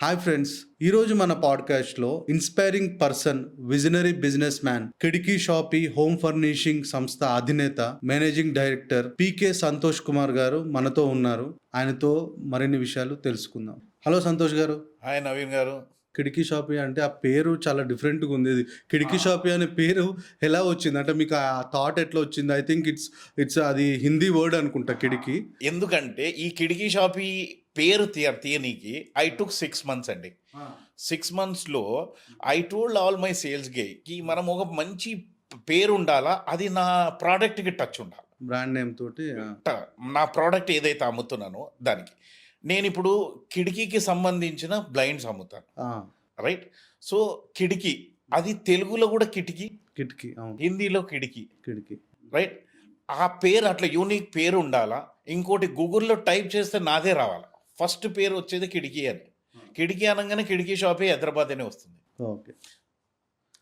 Hi friends, ఈరోజు మన పాడ్కాస్ట్లో inspiring person, visionary business man, Kidiki Shopee home furnishing సంస్థ అధినేత, managing director PK Santosh Kumar garu మనతో ఉన్నారు. ఆయనతో మరిన్ని విషయాలు తెలుసుకుందాం. హలో సంతోష్ గారు. హాయ్ నవీన్ గారు. కిడికీ షాపీ అంటే ఆ పేరు చాలా డిఫరెంట్గా ఉంది. ఇది కిడికీ షాపీ అనే పేరు ఎలా వచ్చింది? అంటే మీకు ఆ థాట్ ఎట్లా వచ్చింది? ఐ థింక్ ఇట్స్ అది హిందీ వర్డ్ అనుకుంటా కిడికీ. ఎందుకంటే ఈ కిడికీ షాపీ పేరు తీయనీకి ఐ టుక్ 6 months అండి. 6 monthsలో I told all my sales కి మనం ఒక మంచి పేరు ఉండాలా, అది నా ప్రోడక్ట్కి టచ్ ఉండాలి, బ్రాండ్ నేమ్ తోటి. నా ప్రోడక్ట్ ఏదైతే అమ్ముతున్నానో దానికి. నేను ఇప్పుడు కిటికీకి సంబంధించిన బ్లైండ్స్ అమ్ముతాను, రైట్? సో కిటికీ అది తెలుగులో కూడా కిటికీ, కిటికీ హిందీలో కిటికీ, కిటికీ, రైట్? ఆ పేరు అట్లా యూనిక్ పేరు ఉండాలా. ఇంకోటి గూగుల్లో టైప్ చేస్తే నాదే రావాలి. ఫస్ట్ పేరు వచ్చేది కిటికీ అని. కిటికీ అనగానే కిటికీ షాపే హైదరాబాద్ అనే వస్తుంది. ఓకే.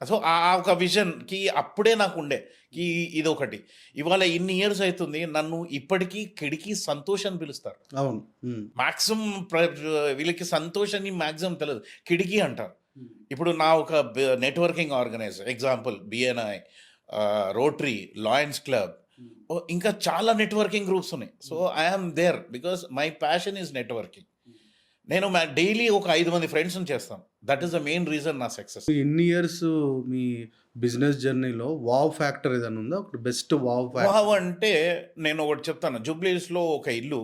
సో ఆ ఒక విజన్కి అప్పుడే నాకు ఉండే కి ఇది ఒకటి. ఇవాళ ఇన్ని ఇయర్స్ అవుతుంది, నన్ను ఇప్పటికీ కిడికీ సంతోష్ అని పిలుస్తారు. అవును. మ్యాక్సిమం వీళ్ళకి సంతోష్ అని మ్యాక్సిమం తెలియదు, కిడికీ అంటారు. ఇప్పుడు నా ఒక networking organiser example BNI, rotary, lions club, ఇంకా చాలా నెట్వర్కింగ్ గ్రూప్స్ ఉన్నాయి. So I'm there because my passion is networking. నేను డైలీ ఒక 5 మంది ఫ్రెండ్స్ని చేస్తాను. That is the main reason నా సక్సెస్. ఇన్ని ఇయర్స్ మీ బిజినెస్ జర్నీలో వావ్ ఫ్యాక్టర్ ఏదైనా ఉందా? ఒక బెస్ట్ వావ్ ఫ్యాక్టర్. వావ్ అంటే నేను ఒకటి చెప్తాను. జూబ్లీస్లో ఒక ఇల్లు,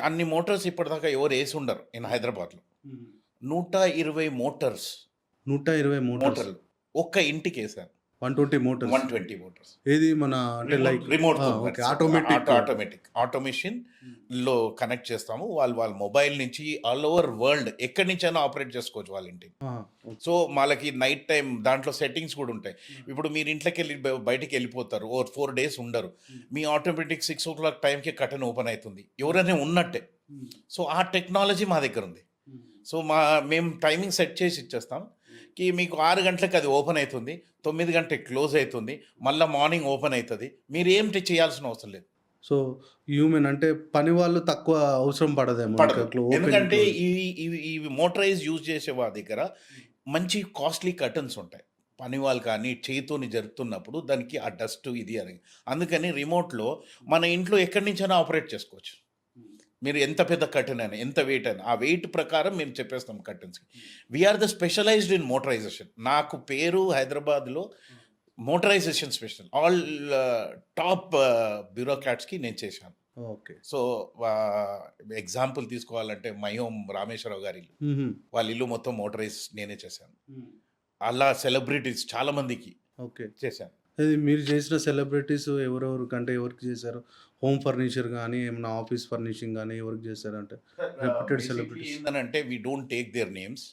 అన్ని మోటార్స్ ఇప్పటిదాకా ఎవరు వేసి ఉండరు ఇన్ హైదరాబాద్లో. 120 మోటార్స్, 120 మోటార్లు ఒక్క ఇంటికి వేసాను. 120 మోటార్స్. 120 మోటార్స్. ఏది మన అంటే లైక్ రిమోట్, ఆటోమేటిక్ మెషిన్ లో కనెక్ట్ చేస్తాము. వాళ్ళ మొబైల్ నుంచి ఆల్ ఓవర్ వరల్డ్ ఎక్కడి నుంచైనా ఆపరేట్ చేసుకోవచ్చు వాళ్ళ ఇంటికి. సో వాళ్ళకి నైట్ టైం దాంట్లో సెట్టింగ్స్ కూడా ఉంటాయి. ఇప్పుడు మీరు ఇంట్లోకి వెళ్ళి బయటికి వెళ్ళిపోతారు, 4 days ఉండరు, మీ ఆటోమేటిక్ 6 o'clock టైంకి కటన్ ఓపెన్ అవుతుంది, ఎవరైనా ఉన్నట్టే. సో ఆ టెక్నాలజీ మా దగ్గర ఉంది. సో మేము టైమింగ్ సెట్ చేసి ఇచ్చేస్తాం కి మీకు 6 గంటలకు అది ఓపెన్ అవుతుంది, 9 గంటలకు క్లోజ్ అవుతుంది, మళ్ళీ మార్నింగ్ ఓపెన్ అవుతుంది. మీరు ఏం చేయాల్సిన అవసరం లేదు. సో హ్యూమన్ అంటే పని వాళ్ళు తక్కువ అవసరం పడదేమో. ఎందుకంటే ఈ మోటరైజ్ యూజ్ చేసే వాళ్ళ దగ్గర మంచి కాస్ట్లీ కర్టన్స్ ఉంటాయి. పని వాళ్ళు కానీ చేతితోని జరుపుతున్నప్పుడు దానికి ఆ డస్ట్ ఇది అని, అందుకని రిమోట్లో మన ఇంట్లో ఎక్కడి నుంచైనా ఆపరేట్ చేసుకోవచ్చు. మీరు ఎంత పెద్ద కర్టన్ అయినా, ఎంత వెయిట్ అయినా, ఆ వెయిట్ ప్రకారం మేము చెప్పేస్తాం కర్టన్స్కి. We are the specialized in motorization. నాకు పేరు హైదరాబాద్లో మోటరైజేషన్ స్పెషల్. ఆల్ టాప్ బ్యూరోక్రాట్స్కి నేను చేశాను. ఓకే. సో ఎగ్జాంపుల్ తీసుకోవాలంటే మై హోమ్ రామేశ్వరరావు గారి ఇల్లు, వాళ్ళ ఇల్లు మొత్తం మోటరైజ్ నేనే చేశాను. అలా సెలబ్రిటీస్ చాలా మందికి ఓకే చేశాను. అది మీరు చేసిన సెలబ్రిటీస్ ఎవరెవరు కంటే ఎవరికి చేశారు? హోమ్ ఫర్నిచర్ కానీ, ఏమైనా ఆఫీస్ ఫర్నిషింగ్ కానీ ఎవరికి చేశారంటే రెప్యూటెడ్ సెలబ్రిటీస్? ఏంటంటే we don't take their names.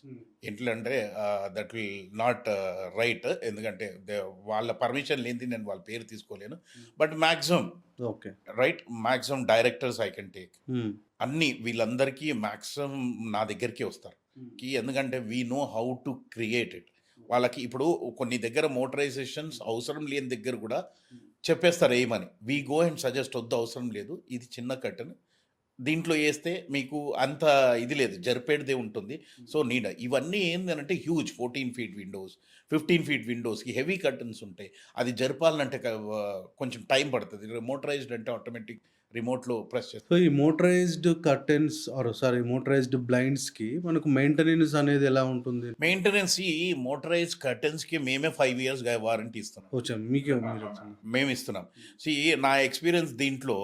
ఎట్లంటే దట్ విల్ నాట్ రైట్. ఎందుకంటే వాళ్ళ పర్మిషన్ లేనిది నేను వాళ్ళ పేరు తీసుకోలేను. But maximum okay, right, maximum directors I can take. అన్ని వీళ్ళందరికీ మ్యాక్సిమం నా దగ్గరికి వస్తారు. ఎందుకంటే we know how to create it. వాళ్ళకి ఇప్పుడు కొన్ని దగ్గర మోటరైజేషన్స్ అవసరం లేని దగ్గర కూడా చెప్పేస్తారు ఏమని. వీ గో అండ్ సజెస్ట్, వద్దు అవసరం లేదు, ఇది చిన్న కట్టను, దీంట్లో వేస్తే మీకు అంత ఇది లేదు, జరిపేదే ఉంటుంది. సో ఇవన్నీ ఏంటంటే హ్యూజ్ 14 feet విండోస్, 15 feet విండోస్కి హెవీ కర్టన్స్ ఉంటాయి. అది జరపాలంటే కొంచెం టైం పడుతుంది. మోటరైజ్డ్ అంటే ఆటోమేటిక్ రిమోట్లో ప్రెస్ చేస్తాం. సో ఈ మోటరైజ్డ్ కర్టెన్స్ మోటరైజ్డ్ బ్లైండ్స్కి మనకు మెయింటెనెన్స్ అనేది ఎలా ఉంటుంది? మెయింటెనెన్స్ ఈ మోటరైజ్ కర్టెన్స్కి మేమే 5 years వారంటీ ఇస్తున్నాం. మేము ఇస్తున్నాం. నా ఎక్స్పీరియన్స్ దీంట్లో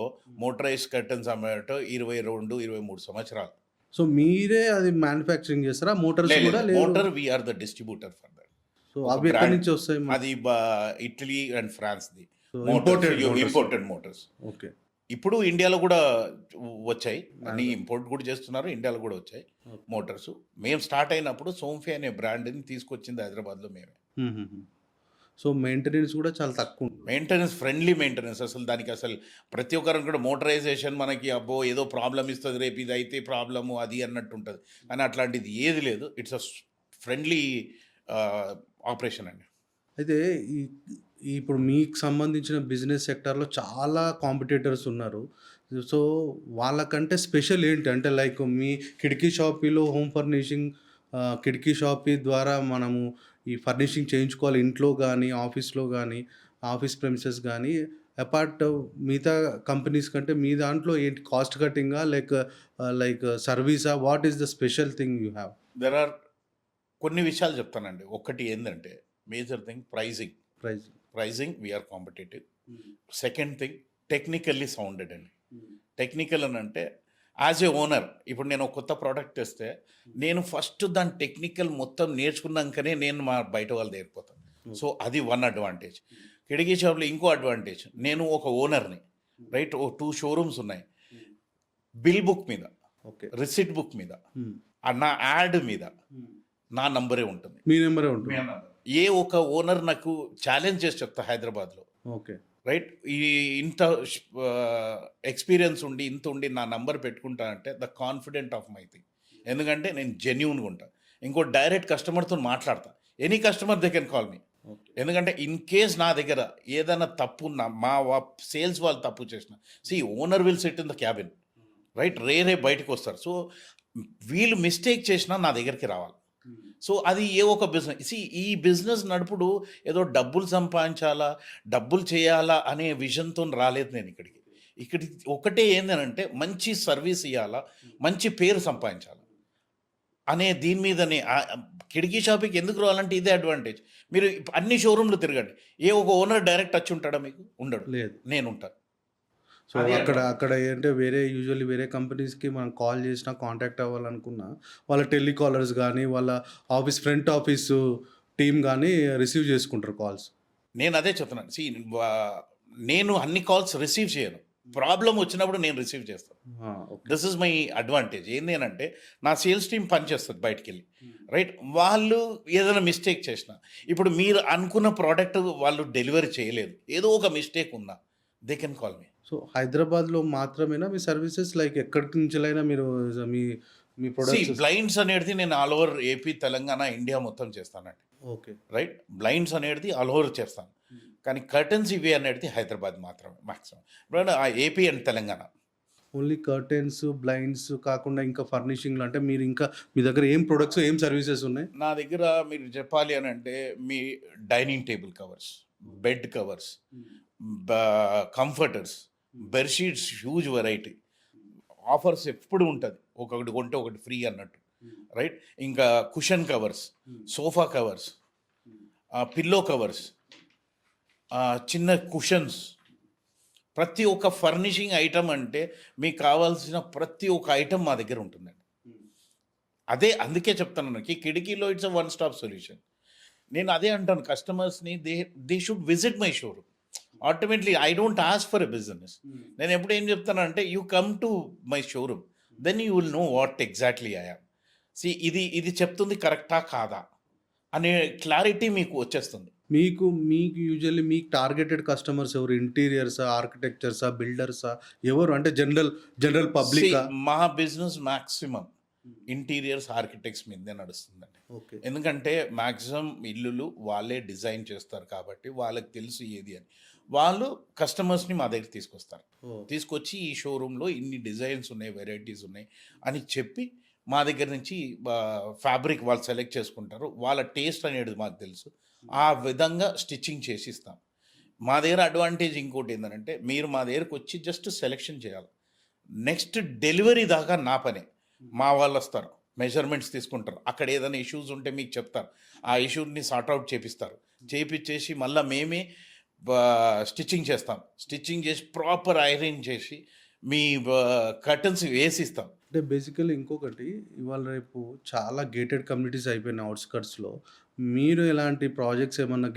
మోటరైజ్ కర్టెన్స్ అమ్మేటో 22-23 సంవత్సరాలు. సో మీరే అది మ్యానుఫ్యాక్చరింగ్ చేస్తారా? Motor we are the distributor for that. So అవి ఎక్కడి నుంచి వస్తాయి? అది ఇటలీ అండ్ ఫ్రాన్స్ది ఇంపోర్టెడ్ మోటార్స్. ఓకే. ఇప్పుడు ఇండియాలో కూడా వచ్చాయి, అన్ని ఇంపోర్ట్ కూడా చేస్తున్నారు, ఇండియాలో కూడా వచ్చాయి మోటార్స్. మేము స్టార్ట్ అయినప్పుడు సోంఫీ అనే బ్రాండ్ని తీసుకొచ్చింది హైదరాబాద్లో మేమే. సో మెయింటెనెన్స్ కూడా చాలా తక్కువ, మెయింటెనెన్స్ ఫ్రెండ్లీ మెయింటెనెన్స్. అసలు దానికి అసలు ప్రతి ఒక్కరు కూడా మోటరైజేషన్ మనకి అబ్బో ఏదో ప్రాబ్లం ఇస్తుంది, రేపు ఇది అయితే ప్రాబ్లము అది అన్నట్టు ఉంటుంది. కానీ అట్లాంటిది ఏది లేదు. ఇట్స్ అ ఫ్రెండ్లీ ఆపరేషన్ అండి. అయితే ఇప్పుడు మీకు సంబంధించిన బిజినెస్ సెక్టార్లో చాలా కాంపిటీటర్స్ ఉన్నారు. సో వాళ్ళకంటే స్పెషల్ ఏంటి? అంటే లైక్ మీ కిడికీ షాపీలో హోమ్ ఫర్నిషింగ్ కిడికీ షాపీ ద్వారా మనము ఈ ఫర్నిషింగ్ చేయించుకోవాలి ఇంట్లో గానీ, ఆఫీస్‌లో గానీ, ఆఫీస్ ప్రెమిసెస్ గానీ అపార్ట్ మిగతా కంపెనీస్ కంటే మీ దాంట్లో ఏంటి కాస్ట్ కటింగా? లైక్ సర్వీసా? What is the special thing you have? There are కొన్ని విషయాలు చెప్తానండి. ఒకటి ఏందంటే major thing pricing. Price. Pricing we are competitive. Second thing technically sounded అండి. టెక్నికల్ అని అంటే యాజ్ ఏ ఓనర్ ఇప్పుడు నేను ఒక కొత్త ప్రోడక్ట్ తెస్తే నేను ఫస్ట్ దాని టెక్నికల్ మొత్తం నేర్చుకున్నాకనే నేను మా బయట వాళ్ళు దగ్గరిపోతాను. సో అది వన్ అడ్వాంటేజ్. కిడికీ షాప్లో ఇంకో అడ్వాంటేజ్, నేను ఒక ఓనర్ని, రైట్. ఓ 2 షోరూమ్స్ ఉన్నాయి. బిల్ బుక్ మీద, ఓకే. రిసిట్ బుక్ మీద, హ్మ్. నా యాడ్ మీద నా నంబరే ఉంటుంది. మీ నెంబరే ఉంటుంది. ఏ ఒక ఓనర్ నాకు ఛాలెంజ్ చేసి చెప్తా హైదరాబాద్లో, ఓకే. రైట్, ఈ ఇంత ఎక్స్పీరియన్స్ ఉండి ఇంత ఉండి నా నంబర్ పెట్టుకుంటా అంటే the confident of my thing. ఎందుకంటే నేను జెన్యూన్గా ఉంటా. ఇంకో డైరెక్ట్ కస్టమర్తో మాట్లాడతా. Any customer they can call me. Okay. ఎందుకంటే ఇన్ కేస్ నా దగ్గర ఏదైనా తప్పు ఉన్నా, మా సేల్స్ వాళ్ళు తప్పు చేసిన, owner will sit in the cabin, right, రేరే బయటకు వస్తారు. సో వీళ్ళు మిస్టేక్ చేసినా నా దగ్గరికి రావాలి. సో అది ఏ ఒక బిజినెస్, ఈ బిజినెస్ నడుపుడు ఏదో డబ్బులు సంపాదించాలా, డబ్బులు చేయాలా అనే విజన్తో రాలేదు నేను ఇక్కడికి. ఒకటే ఏంటంటే మంచి సర్వీస్ ఇవ్వాలా, మంచి పేరు సంపాదించాలా అనే దీని మీదనే. కిడికీ షాపింగ్కి ఎందుకు రావాలంటే ఇదే అడ్వాంటేజ్. మీరు అన్ని షోరూమ్లు తిరగండి, ఏ ఒక ఓనర్ డైరెక్ట్ వచ్చి ఉంటాడా మీకు? ఉండడు. లేదు. నేను ఉంటాను. సో అక్కడ ఏంటంటే యూజువల్లీ వేరే కంపెనీస్‌కి మనం కాల్ చేసినా, కాంటాక్ట్ అవ్వాలనుకున్నా వాళ్ళ టెలికాలర్స్ గానీ, వాళ్ళ ఫ్రంట్ ఆఫీసు టీమ్ గానీ రిసీవ్ చేసుకుంటారు కాల్స్. నేను అదే చెప్తున్నాను. నేను అన్ని కాల్స్ రిసీవ్ చేయను. ప్రాబ్లం వచ్చినప్పుడు నేను రిసీవ్ చేస్తాను. Okay. This is my advantage. ఏంది అని అంటే నా సేల్స్ టీమ్ పనిచేస్తుంది బయటికి, రైట్. వాళ్ళు ఏదైనా మిస్టేక్ చేసినా, ఇప్పుడు మీరు అనుకున్న ప్రోడక్ట్ వాళ్ళు డెలివరీ చేయలేదు, ఏదో ఒక మిస్టేక్ ఉన్నా, they can call me. So హైదరాబాద్‌లో మాత్రమేనా మీ సర్వీసెస్? లైక్ ఎక్కడి నుంచెలైనా మీరు మీ మీ ప్రొడక్ట్స్? బ్లైండ్స్ అనేది నేను all over AP, Telangana, India మొత్తం చేస్తానండి, ఓకే. రైట్. బ్లైండ్స్ అనేది ఆల్ ఓవర్ చేస్తాను, కానీ కర్టన్స్ ఇవి అనేది హైదరాబాద్ మాత్రమే మ్యాక్సిమం. ఇప్పుడు AP and Telangana. Only curtains, blinds కాకుండా ఇంకా ఫర్నిషింగ్‌లో అంటే మీరు ఇంకా మీ దగ్గర ఏం ప్రొడక్ట్స్, ఏం సర్వీసెస్ ఉన్నాయి? నా దగ్గర మీరు చెప్పాలి అని అంటే మీ dining table covers, bed covers, comforters, bedsheets, huge variety. Offers ఎప్పుడు ఉంటుంది, ఒకటి కొంటే ఒకటి ఫ్రీ అన్నట్టు, రైట్. ఇంకా cushion covers, sofa covers, pillow covers, చిన్న కుషన్స్, ప్రతి ఒక్క ఫర్నిషింగ్ ఐటమ్ అంటే మీకు కావాల్సిన ప్రతి ఒక్క ఐటమ్ మా దగ్గర ఉంటుందండి. అందుకే చెప్తాను కిడికీలో ఇట్స్ వన్ స్టాప్ సొల్యూషన్. నేను అదే అంటాను కస్టమర్స్ని, they should visit my showroom. Ultimately I don't ask for a business. నేను ఎప్పుడు ఏం చెప్తానంటే you come to my showroom, then you will know what exactly I am. ఇది చెప్తుంది కరెక్టా కాదా అనే క్లారిటీ మీకు వచ్చేస్తుంది. మీకు యూజువల్లీ మీకు టార్గెటెడ్ కస్టమర్స్ ఎవరు? ఇంటీరియర్సా, ఆర్కిటెక్చర్సా, బిల్డర్సా, ఎవరు? అంటే జనరల్ పబ్లికా? మా బిజినెస్ మ్యాక్సిమం ఇంటీరియర్స్, ఆర్కిటెక్ట్స్ మీదే నడుస్తుందండి. ఓకే. ఎందుకంటే మ్యాక్సిమం ఇల్లులు వాళ్ళే డిజైన్ చేస్తారు కాబట్టి వాళ్ళకి తెలుసు ఏది అని. వాళ్ళు కస్టమర్స్ని మా దగ్గర తీసుకొస్తారు. తీసుకొచ్చి ఈ షోరూంలో ఇన్ని డిజైన్స్ ఉన్నాయి, వెరైటీస్ ఉన్నాయి అని చెప్పి మా దగ్గర నుంచి ఫ్యాబ్రిక్ వాళ్ళు సెలెక్ట్ చేసుకుంటారు. వాళ్ళ టేస్ట్ అనేది మాకు తెలుసు, ఆ విధంగా స్టిచ్చింగ్ చేసి ఇస్తాం. మా దగ్గర అడ్వాంటేజ్ ఇంకోటి ఏంటంటే మీరు మా దగ్గరకు వచ్చి జస్ట్ సెలెక్షన్ చేయాలి, నెక్స్ట్ డెలివరీ దాకా నా పనే. మా వాళ్ళు వస్తారు, మెజర్మెంట్స్ తీసుకుంటారు, అక్కడ ఏదైనా ఇష్యూస్ ఉంటే మీకు చెప్తారు, ఆ ఇష్యూని సార్ట్అవుట్ చేపిస్తారు, చేపించేసి మళ్ళీ మేమే స్టిచ్చింగ్ చేస్తాం. స్టిచ్చింగ్ చేసి ప్రాపర్ ఐరన్ చేసి మీ కర్టన్స్ వేసిస్తాం. అంటే బేసికల్లీ ఇంకొకటి, ఇవాళ రేపు చాలా గేటెడ్ కమ్యూనిటీస్ అయిపోయినాయి అవుట్‌స్కట్స్‌లో. మీరు ఎలాంటి ప్రాజెక్ట్స్ ఏమన్నా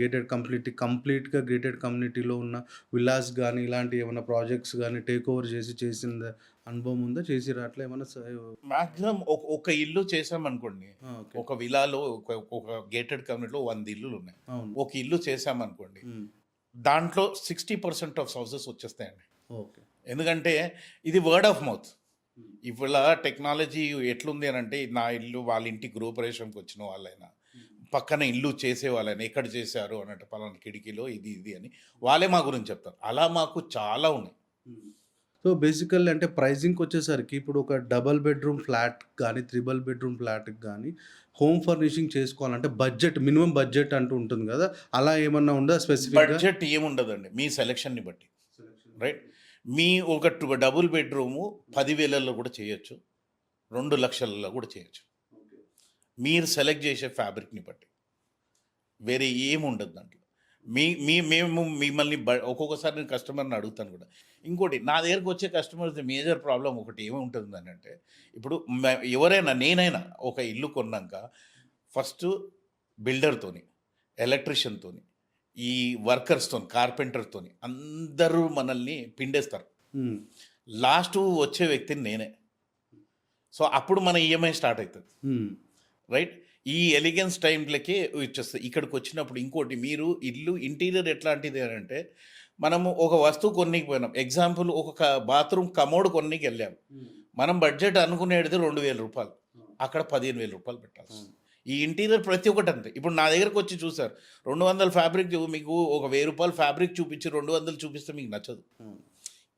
కంప్లీట్‌గా గేటెడ్ కమ్యూనిటీలో ఉన్న విల్లాస్ గానీ, ఇలాంటి ఏమన్నా ప్రాజెక్ట్స్ గానీ టేక్ ఓవర్ చేసిన అనుభవం ఉందా? చేసిర్రా అట్లా ఏమన్నా? మ్యాక్సిమం ఒక ఇల్లు చేసామనుకోండి, ఓకే. ఒక విలాలో ఒక గేటెడ్ కమ్యూనిటీలో 100 ఇల్లులు ఉన్నాయి. అవును. ఒక ఇల్లు చేసామనుకోండి, దాంట్లో 60% ఆఫ్ హౌసెస్ వచ్చేస్తాయండి. ఓకే. ఎందుకంటే ఇది వర్డ్ ఆఫ్ మౌత్. ఇవాళ టెక్నాలజీ ఎట్లుంది అని అంటే, నా ఇల్లు వాళ్ళ ఇంటి గృహప్రవేశంకి వచ్చిన వాళ్ళైనా, పక్కన ఇల్లు చేసే వాళ్ళైనా, ఎక్కడ చేశారు అన్నట్టు పలానా కిటికీలో ఇది అని వాళ్ళే మా గురించి చెప్తారు. అలా మాకు చాలా ఉన్నాయి. సో, బేసికల్లీ అంటే ప్రైజింగ్‌కి వచ్చేసరికి ఇప్పుడు ఒక డబుల్ బెడ్‌రూమ్ ఫ్లాట్ గానీ, త్రిబుల్ బెడ్‌రూమ్ ఫ్లాట్‌కి గానీ, హోమ్ ఫర్నిషింగ్ చేసుకోవాలంటే బడ్జెట్ మినిమమ్ బడ్జెట్ అంటూ ఉంటుంది గదా! అలా ఏమన్నా ఉందా స్పెసిఫిక్‌గా? బడ్జెట్ ఏముండదండి. మీ సెలక్షన్‌ని బట్టి. రైట్. మీ ఒక డబుల్ బెడ్‌రూము 10,000లో కూడా చేయొచ్చు. 2,00,000లో కూడా చేయొచ్చు. మీరు సెలెక్ట్ చేసే ఫ్యాబ్రిక్‌ని బట్టి. వేరే ఏముండదు దాంట్లో. మేము మిమ్మల్ని ఒక్కొక్కసారి నేను కస్టమర్‌ని అడుగుతాను కూడా. ఇంకోటి నా దగ్గరికి వచ్చే కస్టమర్స్ మేజర్ ప్రాబ్లమ్ ఒకటి ఏముంటుందనంటే, ఇప్పుడు ఎవరైనా నేనైనా ఒక ఇల్లు కొన్నాక ఫస్ట్ బిల్డర్‌తోని, ఎలక్ట్రీషియన్‌తోని, ఈ వర్కర్స్‌తోని, కార్పెంటర్‌తోని అందరూ మనల్ని పిండేస్తారు. హ్మ్. లాస్టు వచ్చే వ్యక్తిని నేనే. సో, అప్పుడు మన ఈఎంఐ స్టార్ట్ అయితది. హ్మ్. రైట్. ఈ ఎలిగెన్స్ టైంలకే వచ్చేస్తాయి. ఇక్కడికి వచ్చినప్పుడు ఇంకోటి మీరు ఇల్లు ఇంటీరియర్ ఎట్లాంటిది అని అంటే, మనము ఒక వస్తువు కొననీకి పోయినాం. ఎగ్జాంపుల్ ఒక బాత్రూమ్ కమోడ్ కొననీకి వెళ్ళాం. మనం బడ్జెట్ అనుకునేది రూ. 2,000. అక్కడ రూ. 15,000 పెట్టాల్సి. ఈ ఇంటీరియర్ ప్రతి ఒక్కటి అంతే. ఇప్పుడు నా దగ్గరకు వచ్చి చూసారు. 200 ఫ్యాబ్రిక్ మీకు ఒక రూ. 1,000 ఫ్యాబ్రిక్ చూపించి 200 చూపిస్తే మీకు నచ్చదు.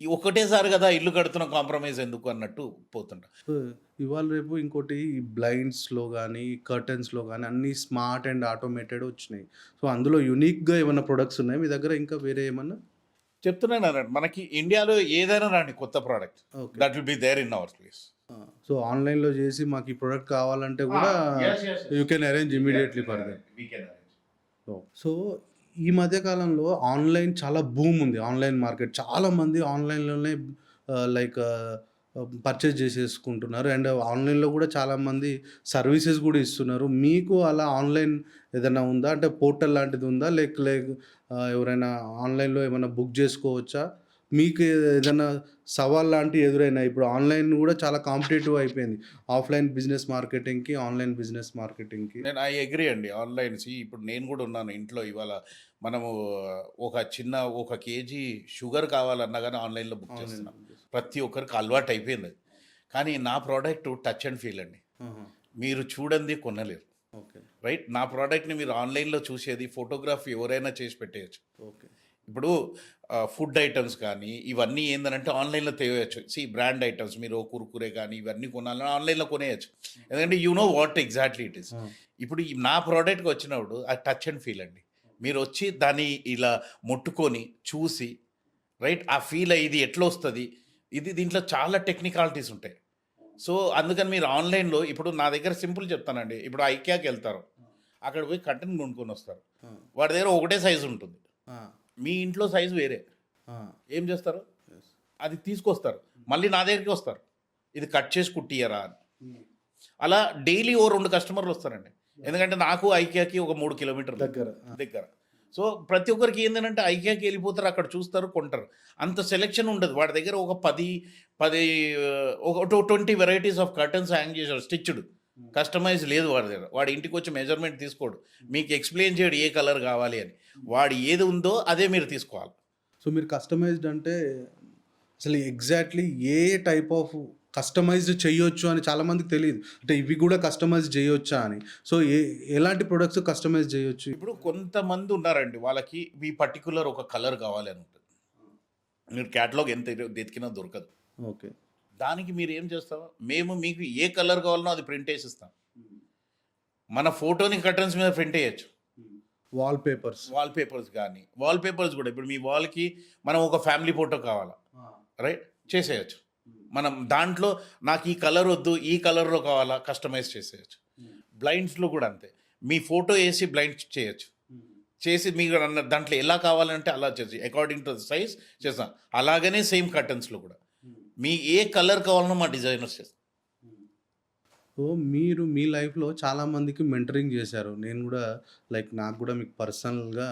ఈ ఒకటేసారి కదా ఇల్లు కడుతున్న కాంప్రమైజ్ ఎందుకు అన్నట్టు పోతుంటా. సో, ఇవాళ రేపు ఇంకోటి ఈ బ్లైండ్స్‌లో గానీ, కర్టెన్స్‌లో గానీ అన్నీ స్మార్ట్ అండ్ ఆటోమేటెడ్ వచ్చినాయి. సో, అందులో యూనిక్‌గా ఏమన్నా ప్రొడక్ట్స్ ఉన్నాయా మీ దగ్గర ఇంకా వేరే ఏమన్నా? చెప్తున్నాను అన్నట్టు మనకి ఇండియాలో ఏదైనా రాండి కొత్త product okay. That will be there in our place. So, ఆన్‌లైన్‌లో జేసి మాకు ఈ ప్రొడక్ట్ కావాలంటే గూడా you can arrange immediately for them. So, ఈ మధ్య కాలంలో ఆన్‌లైన్ చాలా బూమ్ ఉంది. Online market. చాలామంది ఆన్‌లైన్‌లోనే లైక్ పర్చేజ్ చేసేసుకుంటున్నారు. అండ్ ఆన్‌లైన్‌లో కూడా చాలామంది సర్వీసెస్ కూడా ఇస్తున్నారు. మీకు అలా ఆన్‌లైన్ ఏదైనా ఉందా? అంటే పోర్టల్ లాంటిది ఉందా? ఎవరైనా ఆన్‌లైన్‌లో ఏమన్నా బుక్ చేసుకోవచ్చా? మీకు ఏదైనా సవాల్ లాంటివి ఎదురైనాయి? ఇప్పుడు ఆన్‌లైన్ కూడా చాలా కాంపిటీటివ్ అయిపోయింది. ఆఫ్‌లైన్ బిజినెస్ మార్కెటింగ్‌కి, ఆన్‌లైన్ బిజినెస్ మార్కెటింగ్‌కి. నేను ఐ అగ్రీ అండి. ఆన్‌లైన్ ఇప్పుడు నేను కూడా ఉన్నాను ఇంట్లో ఇవాళ మనము ఒక కేజీ షుగర్ కావాలన్నా గానీ ఆన్‌లైన్‌లో బుక్ చేస్తున్నాం. ప్రతి ఒక్కరికి అలవాటు అయిపోయింది అది. కానీ నా ప్రోడక్ట్ టచ్ అండ్ ఫీల్ అండి. ఆహా! మీరు చూడంది కొనలేరు. ఓకే. రైట్. నా ప్రోడక్ట్‌ని మీరు ఆన్‌లైన్‌లో చూసేది ఫోటోగ్రాఫ్ ఎవరైనా చేసి పెట్టేయొచ్చు. ఓకే. ఇప్పుడు ఫుడ్ ఐటమ్స్ కానీ ఇవన్నీ ఏందనంటే ఆన్లైన్‌లో తేయొచ్చు. బ్రాండ్ ఐటమ్స్ మీరు కుర్కురే కానీ ఇవన్నీ కొనాలన్నా ఆన్లైన్‌లో కొనేయొచ్చు. ఎందుకంటే you know what exactly it is. ఆ! ఇప్పుడు నా ప్రోడక్ట్‌కి వచ్చినప్పుడు అది టచ్ అండ్ ఫీల్ అండి. మీరొచ్చి దాన్ని ఇలా ముట్టుకొని, చూసి రైట్ ఆ ఫీల్ ఇది ఎట్లొస్తది? దీంట్లో చాలా టెక్నికాలిటీస్ ఉంటాయి. సో, అందుకని మీరు ఆన్‌లైన్‌లో ఇప్పుడు నా దగ్గర సింపుల్ చెప్తానండి. ఇప్పుడు ఐకియాకెళ్తారు. అక్కడ పోయి కర్టెన్ కొనుక్కొనొస్తారు. ఆ! వాడి దగ్గర ఒకటే సైజ్ ఉంటుంది. ఆ! మీ ఇంట్లో సైజు వేరే. ఆ! ఏం చేస్తారు? యెస్. అది తీసుకొస్తారు. మళ్ళీ నా దగ్గరికి వస్తారు. ఇది కట్ చేసి కుట్టియరా అని. హ్మ్. అలా డైలీ ఓ 2 కస్టమర్లు వస్తారండి. ఎందుకంటే నాకు ఐకియాకి ఒక 3 కిలోమీటర్లు దగ్గర. ఆ! దగ్గర. సో, ప్రతి ఒక్కరికి ఏందనంటే ఐకియాకి ఎళ్ళిపోతారు. అక్కడ చూస్తారు, కొంటారు. అంత సెలక్షన్ ఉండదు. వాడి దగ్గర ఒక 10 ఒక 20 వెరైటీస్ ఆఫ్ కర్టెన్స్ హ్యాంగ్ చేశాడు స్టిచ్డ్. కస్టమైజ్ లేదు వాడి దగ్గర. వాడి ఇంటికొచ్చి మెజర్‌మెంట్ తీసుకోడు. మీకు ఎక్స్‌ప్లెయిన్ చేయడు ఏ కలర్ కావాలి అని. వాడు ఏది ఉందో అదే మీరు తీసుకోవాలి. సో, మీరు కస్టమైజ్డ్ అంటే అసలు ఎగ్జాక్ట్‌లీ ఏ టైప్ ఆఫ్ కస్టమైజ్డ్ చేయొచ్చు అని చాలామందికి తెలీదు. అంటే ఇవి గూడా కస్టమైజ్ చేయొచ్చా అని. సో, ఎలాంటి ప్రొడక్ట్స్ కస్టమైజ్ చేయొచ్చు? ఇప్పుడు కొంతమంది ఉన్నారండి. వాళ్ళకి ఈ పర్టిక్యులర్ ఒక కలర్ కావాలి అని ఉంటుంది. మీరు క్యాటలాగ్ ఎంత వెతికినా దొరకదు. ఓకే. దానికి మీరు ఏం చేస్తాం? మేము మీకు ఏ కలర్ కావాలనో అది ప్రింట్ ఏసిస్తాం. మన ఫోటోని కర్టన్స్ మీద ప్రింట్ ఎయొచ్చు. వాల్‌పేపర్స్. వాల్‌పేపర్స్ కూడా ఇప్పుడు మీ వాల్‌కి మనం ఒక ఫ్యామిలీ ఫోటో కావాలా? రైట్? చేసేయొచ్చు. మనం దాంట్లో నాకు ఈ కలర్ వద్దు, ఈ కలర్‌లో కావాలా? కస్టమైజ్ చేసేయొచ్చు. బ్లైండ్స్‌లో కూడా అంతే. మీ ఫోటో ఏసి బ్లైండ్స్ చేయొచ్చు. చేసి మీకు దాంట్లో ఎలా కావాలంటే అలా చేసి అకార్డింగ్ టు ద సైజ్ చేస్తాం. అలాగనే సేమ్ కర్టన్స్‌లో కూడా. మీ ఏ కలర్ కావాలనో మా డిజైనర్స్ చేస్తాం. సో, మీరు మీ లైఫ్‌లో చాలామందికి మెంటరింగ్ చేశారు. నేను గూడా నాకు గూడా మీకు పర్సనల్‌గా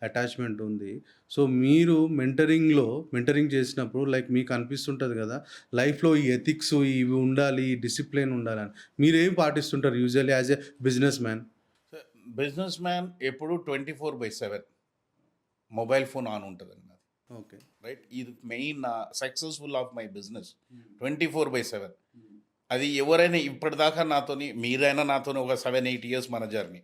అటాచ్‌మెంట్ ఉంది. సో, మీరు మెంటరింగ్ చేసినప్పుడు మీకు అనిపిస్తుంటది గదా! లైఫ్‌లో ఈ ఎథిక్స్ ఇవి ఉండాలి, డిసిప్లిన్ ఉండాలని. మీరేం పాటిస్తుంటారు usually as a business man? Business man ఎప్పుడు 24/7 మొబైల్ ఫోన్ ఆన్ ఉంటదండి నాది. ఓకే. రైట్. ఇది main successful of my business. 24/7 అది ఎవరైనా ఇప్పటిదాకా మీరైనా నాతోని ఒక 7, 8 ఇయర్స్ మన జర్నీ.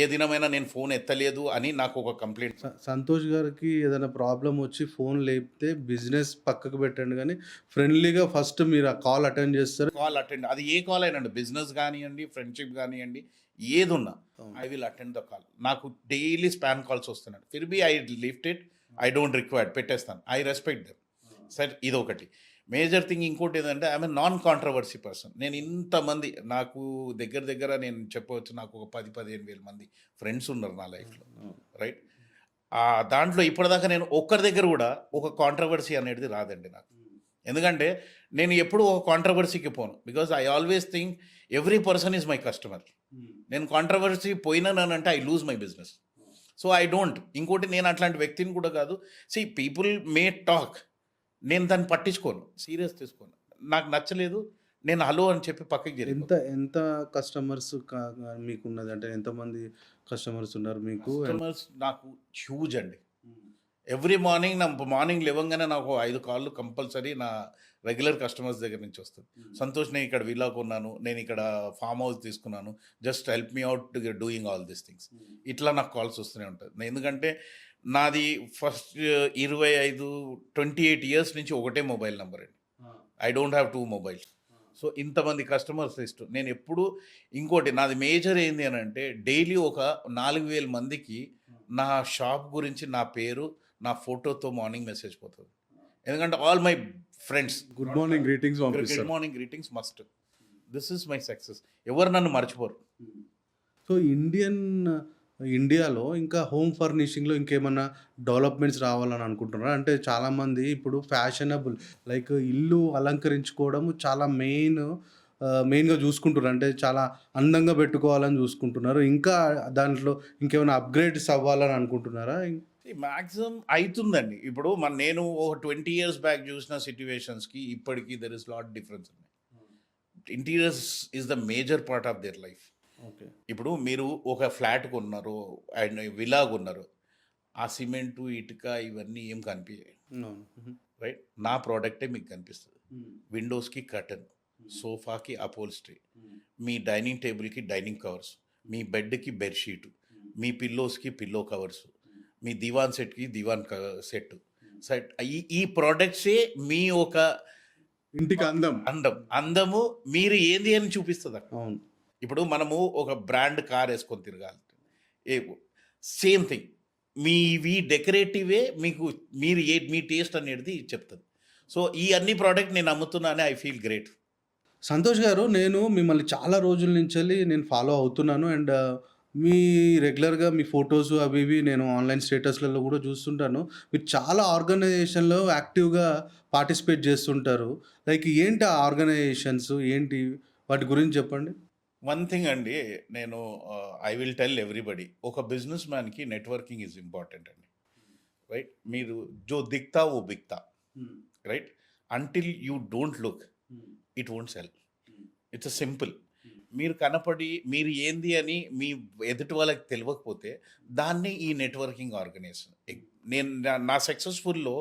ఏ దినమైనా నేను ఫోన్ ఎత్తలేదు అని నాకు ఒక కంప్లైంట్. సంతోష్ గారికి ఏదైనా ప్రాబ్లం వచ్చి ఫోన్ లేపితే బిజినెస్ పక్కకు పెట్టండి కానీ ఫ్రెండ్లీగా ఫస్ట్ మీరు ఆ కాల్ అటెండ్ చేస్తారు. కాల్ అటెండ్, అది ఏ కాల్ అయినండి, బిజినెస్ కానివ్వండి, ఫ్రెండ్షిప్ కానివ్వండి, ఏదున్నా I will attend the call. నాకు డైలీ స్పామ్ కాల్స్ వస్తున్నాయి, ఫిర్ బి I lift it, I don't required, పెట్టేస్తాను. I respect them. సరే, ఇది ఒకటి మేజర్ థింగ్. ఇంకోటి ఏంటంటే ఐఎమ్ నాన్ కాంట్రవర్సీ పర్సన్. నేను ఇంతమంది నాకు దగ్గర నేను చెప్పవచ్చు, నాకు ఒక 10-15 వేల మంది ఫ్రెండ్స్ ఉన్నారు నా లైఫ్లో, రైట్? దాంట్లో ఇప్పటిదాకా నేను ఒక్కరి దగ్గర కూడా ఒక కాంట్రవర్సీ అనేది రాదండి నాకు. ఎందుకంటే నేను ఎప్పుడు ఒక కాంట్రవర్సీకి పోను, because I always think every person is my customer. నేను కాంట్రవర్సీ పోయినానంటే I lose my business. So I don't. ఇంకోటి, నేను అట్లాంటి వ్యక్తిని కూడా కాదు. సి, పీపుల్ మే టాక్, నేను దాన్ని పట్టించుకోను, సీరియస్ తీసుకోను. నాకు నచ్చలేదు, నేను హలో అని చెప్పి పక్కకి జరిగి. ఎంత కస్టమర్స్ మీకున్నది అంటే ఎంతమంది కస్టమర్స్ ఉన్నారు మీకు? కస్టమర్స్ నాకు హ్యూజ్ అండి. ఎవ్రీ మార్నింగ్ మార్నింగ్ లేవగానే నాకు 5 కాళ్ళు కంపల్సరీ నా రెగ్యులర్ కస్టమర్స్ దగ్గర నుంచి వస్తుంది. సంతోష్, నేను ఇక్కడ విల్లా కొన్నాను, నేను ఇక్కడ ఫామ్ హౌస్ తీసుకున్నాను, just help me out doing all these things. ఇట్లా నాకు కాల్స్ వస్తూనే ఉంటుంది. ఎందుకంటే నాది ఫస్ట్ 28 ఇయర్స్ నుంచి ఒకటే మొబైల్ నెంబర్ అండి. I don't have 2 mobiles. So ఇంతమంది కస్టమర్స్ లిస్ట్ నేను ఎప్పుడు. ఇంకోటి నాది మేజర్ ఏంది అని అంటే, డైలీ ఒక 4,000 మందికి నా షాప్ గురించి, నా పేరు, నా ఫోటోతో మార్నింగ్ మెసేజ్ పోతుంది. ఎందుకంటే all my friends good morning greetings good morning greetings must. This is my success. ఎవరు నన్ను మర్చిపోరు. సో ఇండియాలో ఇంకా హోమ్ ఫర్నిషింగ్లో ఇంకేమన్నా డెవలప్మెంట్స్ రావాలని అనుకుంటున్నారా? అంటే చాలామంది ఇప్పుడు ఫ్యాషనబుల్ లైక్ ఇల్లు అలంకరించుకోవడం చాలా మెయిన్గా చూసుకుంటున్నారు. అంటే చాలా అందంగా పెట్టుకోవాలని చూసుకుంటున్నారు. ఇంకా దాంట్లో ఇంకేమైనా అప్గ్రేడ్స్ అవ్వాలని అనుకుంటున్నారా? మ్యాక్సిమం అవుతుందండి. ఇప్పుడు నేను ఒక 20 ఇయర్స్ బ్యాక్ చూసిన సిట్యువేషన్స్కి ఇప్పటికీ there is lot difference. Interiors is the major part of their life. Okay. ఇప్పుడు మీరు ఒక ఫ్లాట్ కొన్నారు అండ్ విలా కొన్నారు, ఆ సిమెంటు, ఇటుక ఇవన్నీ ఏం కనిపించాయి, రైట్? నా ప్రోడక్టే మీకు కనిపిస్తుంది. విండోస్కి కర్టన్, సోఫాకి అపోల్స్ట్రీ, మీ డైనింగ్ టేబుల్కి డైనింగ్ కవర్స్, మీ బెడ్కి బెడ్షీటు, మీ పిల్లోస్కి పిల్లో కవర్స్, మీ దివాన్ సెట్కి దివాన్ సెట్. ఈ ప్రోడక్ట్సే మీ ఒక ఇంటికి అందము మీరు ఏంది అని చూపిస్తుంది అక్కడ. అవును. ఇప్పుడు మనము ఒక బ్రాండ్ కార్ వేసుకొని తిరగాలి, సేమ్ థింగ్ మీవి డెకరేటివే మీకు మీ టేస్ట్ అనేది చెప్తుంది. సో ఈ అన్ని ప్రోడక్ట్ నేను అమ్ముతున్నానే ఐ ఫీల్ గ్రేట్. సంతోష్ గారు, నేను మిమ్మల్ని చాలా రోజుల నుంచి నేను ఫాలో అవుతున్నాను. అండ్ మీ రెగ్యులర్గా మీ ఫొటోస్ అవి ఇవి నేను ఆన్లైన్ స్టేటస్లలో కూడా చూస్తుంటాను. మీరు చాలా ఆర్గనైజేషన్లో యాక్టివ్గా పార్టిసిపేట్ చేస్తుంటారు. లైక్ ఏంటి ఆ ఆర్గనైజేషన్స్ ఏంటి, వాటి గురించి చెప్పండి. వన్ థింగ్ అండి, నేను ఐ విల్ టెల్ ఎవ్రీబడి, ఒక బిజినెస్ మ్యాన్కి నెట్వర్కింగ్ ఈజ్ ఇంపార్టెంట్ అండి, రైట్? మీరు జో దిక్తా ఓ బిక్తా, right? Until you don't look it won't sell. It's simple. మీరు కనపడి మీరు ఏంది అని మీ ఎదుటి వాళ్ళకి తెలియకపోతే దాన్ని ఈ నెట్వర్కింగ్ ఆర్గనైజేషన్. నేను నా సక్సెస్ఫుల్లో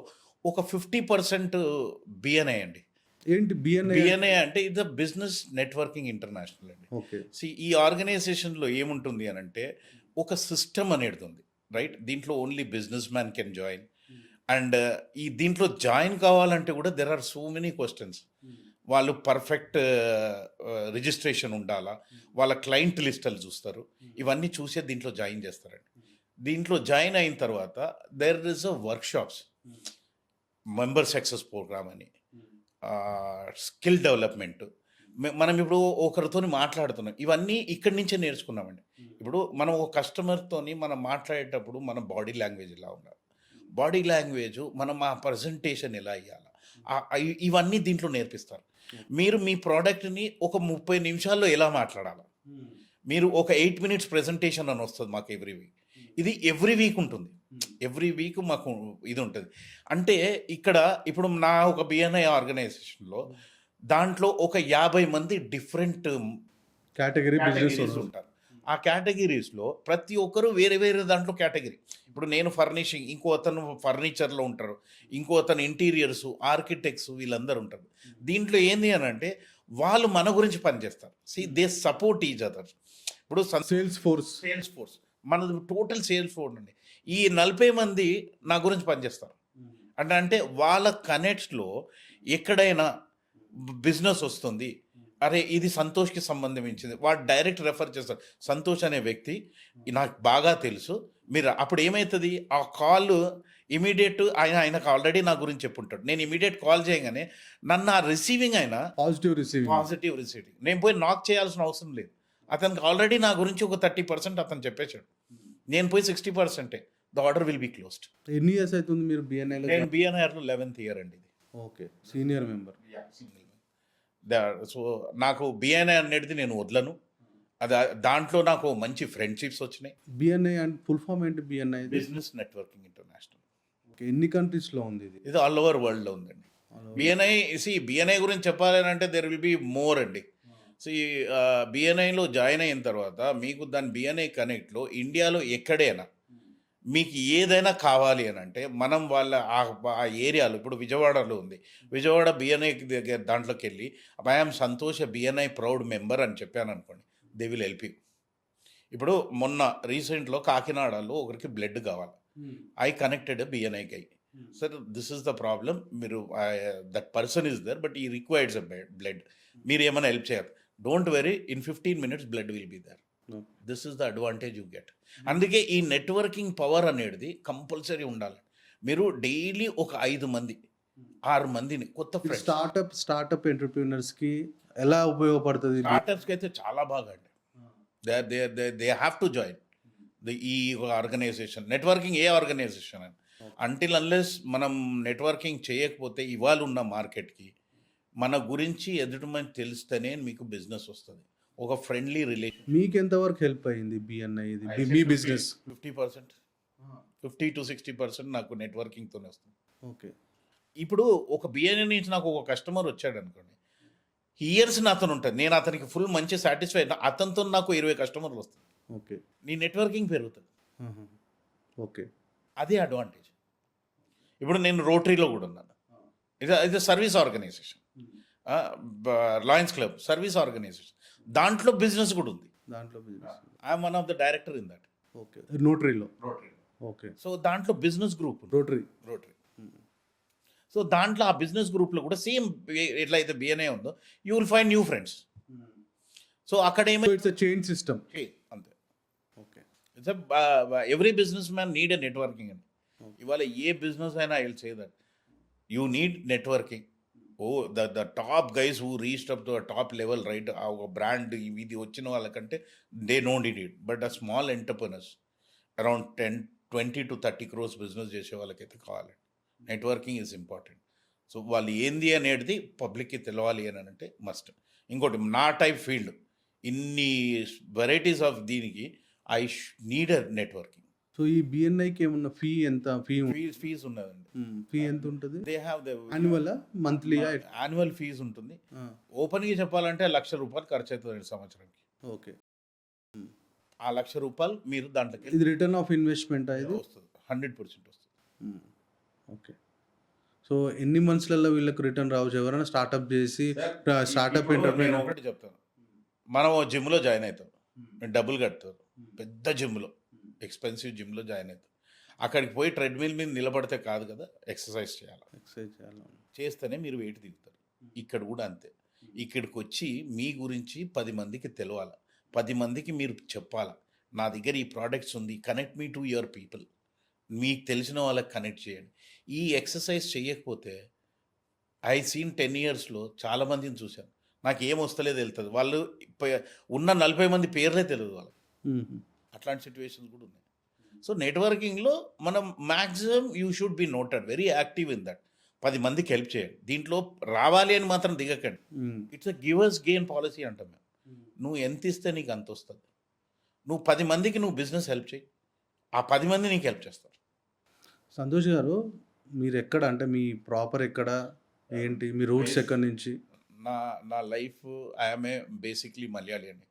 ఒక 50% బిఎన్ఐ అండి. ఏంటి బిఎన్ఐ అంటే ఇది బిజినెస్ నెట్వర్కింగ్ ఇంటర్నేషనల్ అండి. ఓకే. ఈ ఆర్గనైజేషన్లో ఏముంటుంది అని అంటే ఒక సిస్టమ్ అనేది ఉంది, రైట్? దీంట్లో only business man can join. And ఈ దీంట్లో జాయిన్ కావాలంటే కూడా there are so many questions. వాళ్ళు పర్ఫెక్ట్ రిజిస్ట్రేషన్ ఉండాలా, వాళ్ళ క్లయింట్ లిస్టులు చూస్తారు, ఇవన్నీ చూసే దీంట్లో జాయిన్ చేస్తారండి. దీంట్లో జాయిన్ అయిన తర్వాత there is a workshops, member success program అని, స్కిల్ డెవలప్మెంట్. మనం ఇప్పుడు ఒకరితో మాట్లాడుతున్నాం, ఇవన్నీ ఇక్కడి నుంచే నేర్చుకున్నామండి. ఇప్పుడు మనం ఒక కస్టమర్తోని మనం మాట్లాడేటప్పుడు మన బాడీ లాంగ్వేజ్ ఎలా ఉండాలి, బాడీ లాంగ్వేజ్ మనం ఆ ప్రజెంటేషన్ ఎలా ఇవ్వాలి, ఇవన్నీ దీంట్లో నేర్పిస్తారు. మీరు మీ ప్రోడక్ట్ని ఒక 30 నిమిషాల్లో ఎలా మాట్లాడాలి, మీరు ఒక 8 minutes ప్రెజెంటేషన్ అని వస్తుంది మాకు ఎవ్రీ వీక్. ఇది ఎవ్రీ వీక్ ఉంటుంది, ఎవ్రీ వీక్ మాకు ఇది ఉంటుంది. అంటే ఇక్కడ ఇప్పుడు నా ఒక బిఎన్ఐ ఆర్గనైజేషన్లో దాంట్లో ఒక 50 మంది డిఫరెంట్ కేటగిరీస్ ఉంటారు. ఆ కేటగిరీస్లో ప్రతి ఒక్కరు వేరే వేరే దాంట్లో కేటగిరీ. ఇప్పుడు నేను ఫర్నిషింగ్, ఇంకో అతను ఫర్నిచర్లో ఉంటారు, ఇంకో అతను ఇంటీరియర్స్, ఆర్కిటెక్ట్స్, వీళ్ళందరూ ఉంటారు. దీంట్లో ఏంది అని అంటే వాళ్ళు మన గురించి పనిచేస్తారు. They support each other. ఇప్పుడు సేల్స్ ఫోర్స్ మనది టోటల్ సేల్స్ ఫోన్ అండి. ఈ 40 మంది నా గురించి పనిచేస్తారు. అంటే వాళ్ళ కనెక్ట్స్‌లో ఎక్కడైనా బిజినెస్ వస్తుంది. అరే! ఇది సంతోష్‌కి సంబంధించింది. వాడు డైరెక్ట్ రెఫర్ చేస్తాడు. సంతోష్ అనే వ్యక్తి నాకు బాగా తెలుసు. మీరు అప్పుడు ఏమైతది ఆ కాల్ ఇమ్మీడియేట్ ఆయనకు ఆల్రెడీ నా గురించి చెప్పుంటాడు. నేను ఇమ్మీడియేట్ కాల్ చేయగానే నన్ను ఆ రిసీవింగ్ ఆయన పాజిటివ్ రిసీవింగ్. Positive receiving. నేను పోయి నాక్ చేయాల్సిన అవసరం లేదు. అతనికి ఆల్రెడీ నా గురించి ఒక 30% అతను చెప్పేసాడు. నేను పోయి 60% the order will be closed. ఎన్ని ఇయర్స్ అవుతుంది మీరు బిఎన్ఐలో? నేను బిఎన్ఆర్‌లో 11th ఇయర్ అండి ఇది. Okay, senior member. సో నాకు బిఎన్ఐ అనేది నేను వదలను. అది దాంట్లో నాకు మంచి ఫ్రెండ్షిప్స్ వచ్చినాయి. బిఎన్ఐ అండ్ ఫుల్ ఫామ్ ఏంటి BNI? Business networking international. Okay, ఎన్ని కంట్రీస్లో ఉంది ఇది? ఇది ఆల్ ఓవర్ వరల్డ్లో ఉందండి. బిఎన్ఐ గురించి చెప్పాలని అంటే దెర్ విల్ బి మోర్ అండి. బిఎన్ఐలో జాయిన్ అయిన తర్వాత మీకు దాని బిఎన్ఐ కనెక్ట్లో ఇండియాలో ఎక్కడైనా మీకు ఏదైనా కావాలి అని అంటే మనం వాళ్ళ ఆ ఏరియాలో ఇప్పుడు విజయవాడలో ఉంది. విజయవాడ బిఎన్ఐ దగ్గర దాంట్లోకి వెళ్ళి I'm Santosh BNI proud member అని చెప్పాను అనుకోండి, దే విల్ హెల్ప్ యూ. ఇప్పుడు మొన్న రీసెంట్లో కాకినాడలో ఒకరికి బ్లడ్ కావాలి. I connected BNI guy. Sir this is the problem, మీరు that person is there but ఈ రిక్వైర్డ్స్ అ బ్లడ్, మీరు ఏమైనా హెల్ప్ చేయాలి. Don't very, in 15 minutes blood will be there. This is the advantage you get. అందుకే ఈ networking power అనేది compulsory ఉండాలి. మీరు డైలీ ఒక 5 మంది 6 మందిని కొత్త ఫ్రెండ్స్ స్టార్టప్ ఎంటర్‌ప్రెన్యూర్స్‌కి ఎలా ఉపయోగపడుతుంది? స్టార్టప్స్కి అయితే చాలా బాగా అండి. దే హ్యావ్ టు జాయిన్ ఈ ఆర్గనైజేషన్. నెట్వర్కింగ్ ఏ ఆర్గనైజేషన్ అని అంటిల్ అన్లెస్ మనం నెట్వర్కింగ్ చేయకపోతే ఇవాళ ఉన్న మార్కెట్కి మన గురించి ఎదుటిమని తెలిస్తేనే మీకు బిజినెస్ వస్తుంది. ఒక ఫ్రెండ్లీ రిలేషన్. మీకు ఎంతవరకు హెల్ప్ అయింది బిఎన్ఐ ఇది మీ బిజినెస్? 50%, 50 to 60% నాకు నెట్వర్కింగ్తోనే వస్తుంది. ఓకే, ఇప్పుడు ఒక బిఎన్ఐ నుంచి నాకు ఒక కస్టమర్ వచ్చాడు అనుకోండి, ఇయర్స్ నాతో ఉంటుంది. నేను అతనికి ఫుల్ మంచి సాటిస్ఫై, అతనితో నాకు 20 కస్టమర్లు వస్తుంది. ఓకే, నీ నెట్వర్కింగ్ పెరుగుతుంది. ఓకే, అదే అడ్వాంటేజ్. ఇప్పుడు నేను రోటరీలో కూడా ఉన్నాను. ఇది service organization. Lions club service organization. దాంట్లో బిజినెస్ కూడా ఉంది. దాంట్లో business. I'm one of the director in that. Okay, రోటరీలో. ఓకే, సో దాంట్లో బిజినెస్ గ్రూప్ రోటరీ. సో దాంట్లో ఆ బిజినెస్ గ్రూప్లో కూడా సేమ్ ఎట్లయితే బిఎన్ఐ ఉందో you will find new friends. So అక్కడ ఇట్స్ ఎ చైన్ సిస్టమ్. అంతే. Okay, it's every business man need a networking అని. ఇవాళ ఏ బిజినెస్ అయినా I will say that you need networking. The top guys who reached up to top level, right? ఆ ఒక brand ఇది వచ్చిన వాళ్ళకంటే they no need it. But a small entrepreneurs around 20 to 30 crores business చేసే వాళ్ళకైతే కావాలి. Networking is important. So వాళ్ళు ఏంది అనేది పబ్లిక్కి తెలవాలి అని అంటే మస్ట్. ఇంకోటి నా టైప్ ఫీల్డ్ ఇన్ని వెరైటీస్ ఆఫ్ దీనికి I need a networking. So ఈ బిఎన్ఐకి ఏమన్నా ఫీ ఎంత? ఫీజు ఉన్నదండి. ఫీ ఎంత ఉంటుంది? They have the annual monthly? Annual fees ఉంటుంది. ఓపెన్గా చెప్పాలంటే ₹1,00,000 ఖర్చు అవుతుంది సంవత్సరానికి. ఓకే, ఆ ₹1,00,000 మీరు దాంట్లోకి ఇది రిటర్న్ ఆఫ్ ఇన్వెస్ట్మెంట్ ఇది వస్తుంది, 100% వస్తుంది. ఓకే, సో ఎన్ని మంత్స్లలో వీళ్ళకి రిటర్న్ రావచ్చు? ఎవరైనా స్టార్ట్అప్ చేసి స్టార్ట్అప్ ఎంటర్ప్రెన్యూర్ ఒకటి చెప్తాను, మనం జిమ్లో జాయిన్ అవుతాం, డబ్బులు కడతారు, పెద్ద జిమ్లో ఎక్స్పెన్సివ్ జిమ్లో జాయిన్ అవుతాం. అక్కడికి పోయి ట్రెడ్మిల్ మీద నిలబడితే కాదు కదా, ఎక్సర్సైజ్ చేయాలి. చేస్తేనే మీరు వెయిట్ దిగుతారు. ఇక్కడ కూడా అంతే. ఇక్కడికి వచ్చి మీ గురించి 10 మందికి తెలవాలి, 10 మందికి మీరు చెప్పాలా, నా దగ్గర ఈ ప్రోడక్ట్స్ ఉంది, connect me to your people. మీకు తెలిసిన వాళ్ళకి కనెక్ట్ చేయండి. ఈ ఎక్సర్సైజ్ చేయకపోతే ఐ సీన్ 10 yearsలో చాలామందిని చూశాను, నాకు ఏం వస్తలేదు వెళ్తుంది, వాళ్ళు ఉన్న 40 మంది పేర్లే తెలియదు వాళ్ళకి. అట్లాంటి సిచ్యువేషన్స్ కూడా ఉన్నాయి. సో నెట్వర్కింగ్లో మనం maximum you should be noted, very active in that. 10 మందికి హెల్ప్ చేయండి. దీంట్లో రావాలి అని మాత్రం దిగకండి. It's a givers gain policy అంటాం మేము. నువ్వు ఎంత ఇస్తే నీకు అంత వస్తుంది. నువ్వు 10 మందికి నువ్వు బిజినెస్ హెల్ప్ చేయి, ఆ 10 మంది నీకు హెల్ప్ చేస్తారు. సంతోష్ గారు, మీరు ఎక్కడ, అంటే మీ ప్రాపర్ ఎక్కడ, ఏంటి మీ రూట్స్ ఎక్కడి నుంచి? నా life I'm a basically Malayali అండి,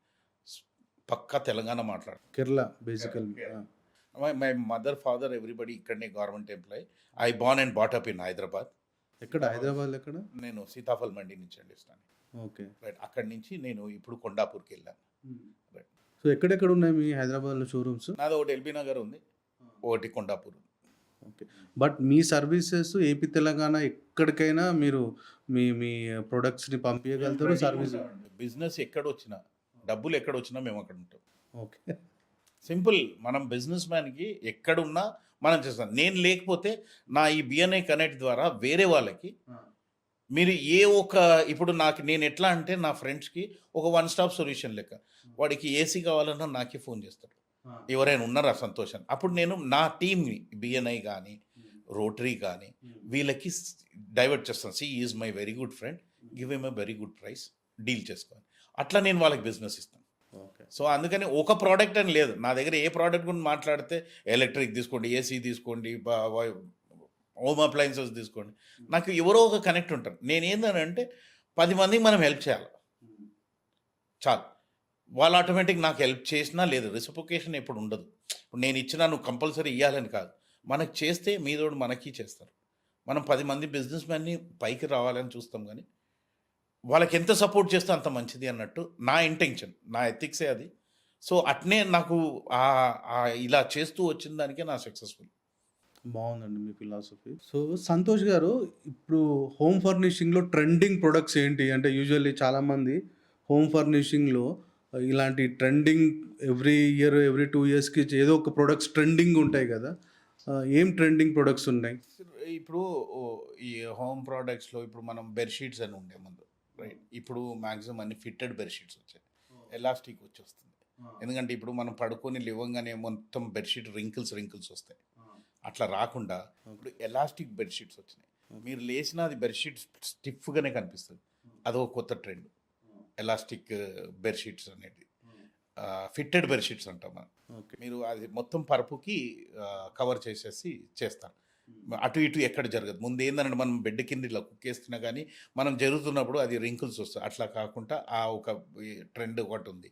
పక్కా తెలంగాణ మాట్లాడు. కేరళ బేసికల్. మై మదర్ ఫాదర్ ఎవ్రీబడి ఇక్కడనే government employee. I born and బాటప్ in Hyderabad. ఎక్కడ హైదరాబాద్? ఎక్కడ? నేను సీతాఫల్ మండి నుంచి అండి ఇస్తాను. Okay, right. అక్కడి నుంచి నేను ఇప్పుడు కొండాపూర్కి వెళ్ళాను. రైట్. సో ఎక్కడెక్కడ ఉన్నాయి మీ హైదరాబాద్లో షోరూమ్స్? నాది ఒకటి ఎల్బీ నగర్ ఉంది, ఒకటి కొండాపూర్ ఉంది. Okay. But me services AP, Telangana ఎక్కడికైనా మీరు మీ మీ ప్రొడక్ట్స్‌ని పంపియగలుగుతారు సర్వీస్. బిజినెస్ ఎక్కడొచ్చినా, డబ్బులు ఎక్కడొచ్చినా మేము అక్కడ ఉంటాం. ఓకే. సింపుల్. మనం బిజినెస్ మ్యాన్కి ఎక్కడున్నా మనం చేస్తాం. నేను లేకపోతే నా ఈ బిఎన్ఐ కనెక్ట్ ద్వారా వేరే వాళ్ళకి మీరు ఇప్పుడు నేను ఎట్లా అంటే నా ఫ్రెండ్స్కి ఒక వన్ స్టాప్ సొల్యూషన్ లెక్క. వాడికి ఏసీ కావాలన్నా నాకే ఫోన్ చేస్తాడు, ఎవరైనా ఉన్నారా సంతోషం. అప్పుడు నేను నా టీమ్ని బిఎన్ఐ కానీ రోటరీ కానీ వీళ్ళకి డైవర్ట్ చేస్తాను. Is my very good friend, give M a very good price, deal చేసుకోవాలి. అట్లా నేను వాళ్ళకి బిజినెస్ ఇస్తాను. ఓకే. సో అందుకని ఒక ప్రోడక్ట్ అని లేదు నా దగ్గర. ఏ ప్రోడక్ట్ గురించి మాట్లాడితే ఎలక్ట్రిక్ తీసుకోండి, ఏసీ తీసుకోండి, హోమ్ అప్లయన్సెస్ తీసుకోండి, నాకు ఎవరో ఒక కనెక్ట్ ఉంటారు. నేను ఏంటంటే 10 మందికి మనం హెల్ప్ చేయాలి చాలు. వాళ్ళు ఆటోమేటిక్ నాకు హెల్ప్ చేసినా లేదు, రెసిప్రొకేషన్ ఎప్పుడు ఉండదు. ఇప్పుడు నేను ఇచ్చినా నువ్వు కంపల్సరీ ఇవ్వాలని కాదు, మనకు చేస్తే మీదోడు మనకి చేస్తారు. మనం 10 మంది బిజినెస్ మ్యాన్ని పైకి రావాలని చూస్తాం, కానీ వాళ్ళకి ఎంత సపోర్ట్ చేస్తే అంత మంచిది అన్నట్టు నా ఇంటెన్షన్, నా ఎథిక్సే అది. సో అట్నే నాకు ఇలా చేస్తూ వచ్చిన దానికే నా సక్సెస్ఫుల్. బాగుందండి మీ ఫిలాసఫీ. సో సంతోష్ గారు, ఇప్పుడు హోమ్ ఫర్నిషింగ్లో ట్రెండింగ్ ప్రొడక్ట్స్ ఏంటి అంటే, యూజువల్లీ చాలామంది హోమ్ ఫర్నిషింగ్లో ఇలాంటి ట్రెండింగ్ ఎవ్రీ ఇయర్ ఎవ్రీ 2 ఇయర్స్కి ఏదో ఒక ప్రొడక్ట్స్ ట్రెండింగ్ ఉంటాయి కదా. ఏం ట్రెండింగ్ ప్రొడక్ట్స్ ఉన్నాయి? ఇప్పుడు ఈ హోమ్ ప్రోడక్ట్స్లో ఇప్పుడు మనం బెడ్షీట్స్ అని ఉండే ముందు, రైట్? ఇప్పుడు మ్యాక్సిమం అన్ని ఫిట్టెడ్ బెడ్షీట్స్ వచ్చాయి, ఎలాస్టిక్ వచ్చేస్తుంది. ఎందుకంటే ఇప్పుడు మనం పడుకొని లేవంగానే మొత్తం బెడ్షీట్ రింకిల్స్ వస్తాయి. అట్లా రాకుండా ఇప్పుడు ఎలాస్టిక్ బెడ్షీట్స్ వచ్చినాయి. మీరు లేచిన అది బెడ్షీట్ స్టిఫ్గానే కనిపిస్తుంది. అదొక కొత్త ట్రెండ్, ఎలాస్టిక్ బెడ్షీట్స్ అనేది. ఫిట్టెడ్ బెడ్షీట్స్ అంటాం మనం. మీరు అది మొత్తం పరుపుకి కవర్ చేసేసి చేస్తారు, అటు ఇటు ఎక్కడ జరగదు. ముందు ఏంటంటే మనం బెడ్ కింద ఇలా కుక్కేస్తున్నా కానీ మనం జరుగుతున్నప్పుడు అది రింకిల్స్ వస్తాయి. అట్లా కాకుండా ఒక ట్రెండ్ ఒకటి ఉంది.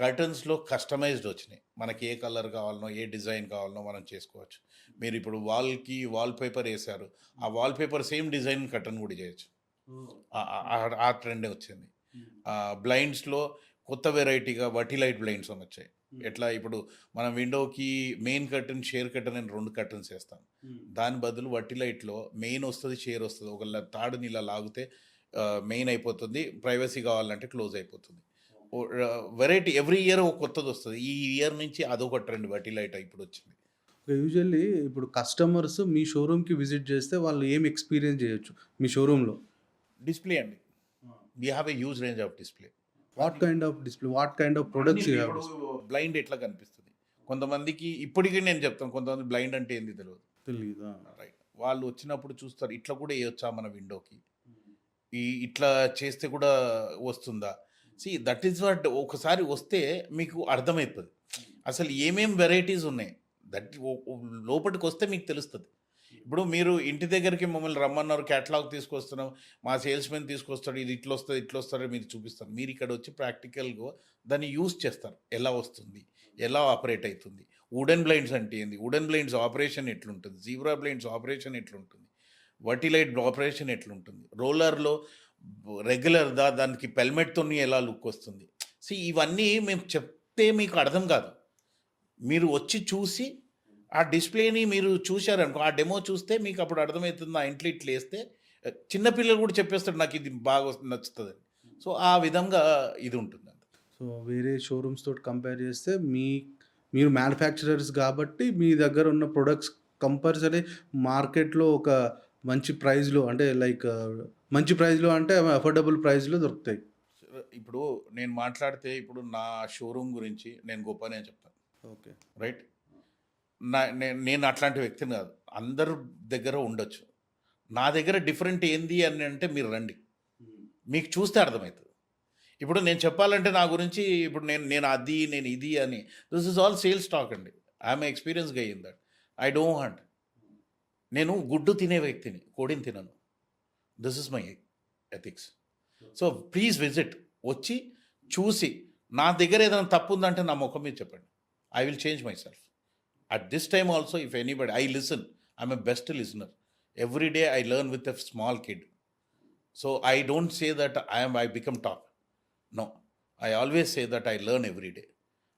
కర్టన్స్లో కస్టమైజ్డ్ వచ్చినాయి, మనకి ఏ కలర్ కావాలనో ఏ డిజైన్ కావాలనో మనం చేసుకోవచ్చు. మీరు ఇప్పుడు వాల్కి వాల్ పేపర్ వేసారు, ఆ wall paper same design curtain కూడా చేయొచ్చు. ఆ ట్రెండే వచ్చింది. బ్లైండ్స్లో కొత్త వెరైటీగా వర్టిలైట్ బ్లైండ్స్ అని వచ్చాయి. ఎట్లా ఇప్పుడు మనం విండోకి మెయిన్ కర్టన్, షేర్ కర్టన్ అని 2 కర్టన్స్ వేస్తాం. దాని బదులు వర్టిలైట్లో మెయిన్ వస్తుంది, షేర్ వస్తుంది. ఒక తాడుని ఇలా లాగితే మెయిన్ అయిపోతుంది, ప్రైవసీ కావాలంటే క్లోజ్ అయిపోతుంది. వెరైటీ ఎవ్రీ ఇయర్ ఒక కొత్తది వస్తుంది. ఈ ఇయర్ నుంచి అదొక ట్రెండ్ వర్టిలైట్ ఇప్పుడు వచ్చింది. యూజువల్లీ ఇప్పుడు కస్టమర్స్ మీ షోరూమ్కి విజిట్ చేస్తే వాళ్ళు ఏం ఎక్స్పీరియన్స్ చేయొచ్చు మీ షోరూంలో? డిస్ప్లే అండి, we have a huge range of display. What kind of display, what kind of products you have? Blind ఎట్లా కనిపిస్తుంది కొంతమందికి, ఇప్పటికీ నేను చెప్తాను, కొంతమంది బ్లైండ్ అంటే ఏంది తెలియదా? రైట్, వాళ్ళు వచ్చినప్పుడు చూస్తారు ఇట్లా కూడా వేయొచ్చా మన విండోకి, ఇట్లా చేస్తే కూడా వస్తుందా. That is what. ఒకసారి వస్తే మీకు అర్థమవుతుంది అసలు ఏమేం వెరైటీస్ ఉన్నాయి. లోపలికి వస్తే మీకు తెలుస్తుంది. ఇప్పుడు మీరు ఇంటి దగ్గరికి మమ్మల్ని రమ్మన్నారు, క్యాటలాగ్ తీసుకొస్తున్నాం, మా సేల్స్మెన్ తీసుకొస్తాడు, ఇది ఇట్లా వస్తుంది మీరు చూపిస్తారు. మీరు ఇక్కడ వచ్చి ప్రాక్టికల్గా దాన్ని యూస్ చేస్తారు, ఎలా వస్తుంది, ఎలా ఆపరేట్ అవుతుంది. వుడెన్ బ్లైండ్స్ అంటే ఏంది, వుడెన్ బ్లైండ్స్ ఆపరేషన్ ఎట్లుంటుంది, జీబ్రా బ్లైండ్స్ ఆపరేషన్ ఎట్లుంటుంది, వర్టిలైట్ ఆపరేషన్ ఎట్లుంటుంది, రోలర్లో రెగ్యులర్గా దానికి పెల్మెట్తో ఎలా లుక్ వస్తుంది. ఇవన్నీ మేము చెప్తే మీకు అర్థం కాదు. మీరు వచ్చి చూసి ఆ డిస్ప్లేని మీరు చూశారనుకో, ఆ డెమో చూస్తే మీకు అప్పుడు అర్థమవుతుంది. ఆ ఇంట్లో ఇట్లా వేస్తే చిన్నపిల్లలు కూడా చెప్పేస్తారు నాకు ఇది బాగా నచ్చుతుంది. సో ఆ విధంగా ఇది ఉంటుంది. సో వేరే షోరూమ్స్ తోటి కంపేర్ చేస్తే మీరు మ్యానుఫ్యాక్చరర్స్ కాబట్టి మీ దగ్గర ఉన్న ప్రొడక్ట్స్ కంపల్సరీ మార్కెట్లో ఒక మంచి ప్రైస్లో, అంటే లైక్ మంచి ప్రైస్లో అంటే అఫోర్డబుల్ ప్రైస్లో దొరుకుతాయి. ఇప్పుడు నేను మాట్లాడితే ఇప్పుడు నా షోరూమ్ గురించి నేను గొప్పనే చెప్తాను. Okay, right. నేను అట్లాంటి వ్యక్తిని కాదు, అందరి దగ్గర ఉండొచ్చు. నా దగ్గర డిఫరెంట్ ఏంది అని అంటే మీరు రండి, మీకు చూస్తే అర్థమవుతుంది. ఇప్పుడు నేను చెప్పాలంటే నా గురించి ఇప్పుడు నేను ఇది అని, this is all sales talk అండి. I'm experience in that. I don't want. నేను గుడ్డు తినే వ్యక్తిని, కోడిని తినను. This is my ethics. So please visit, వచ్చి చూసి నా దగ్గర ఏదైనా తప్పు ఉందంటే నా ముఖం మీద చెప్పండి. I will change my self. At this time also, if anybody, I listen. I'm a best listener. Every day I learn with a small kid. So I don't say that I become top. No. I always say that I learn every day.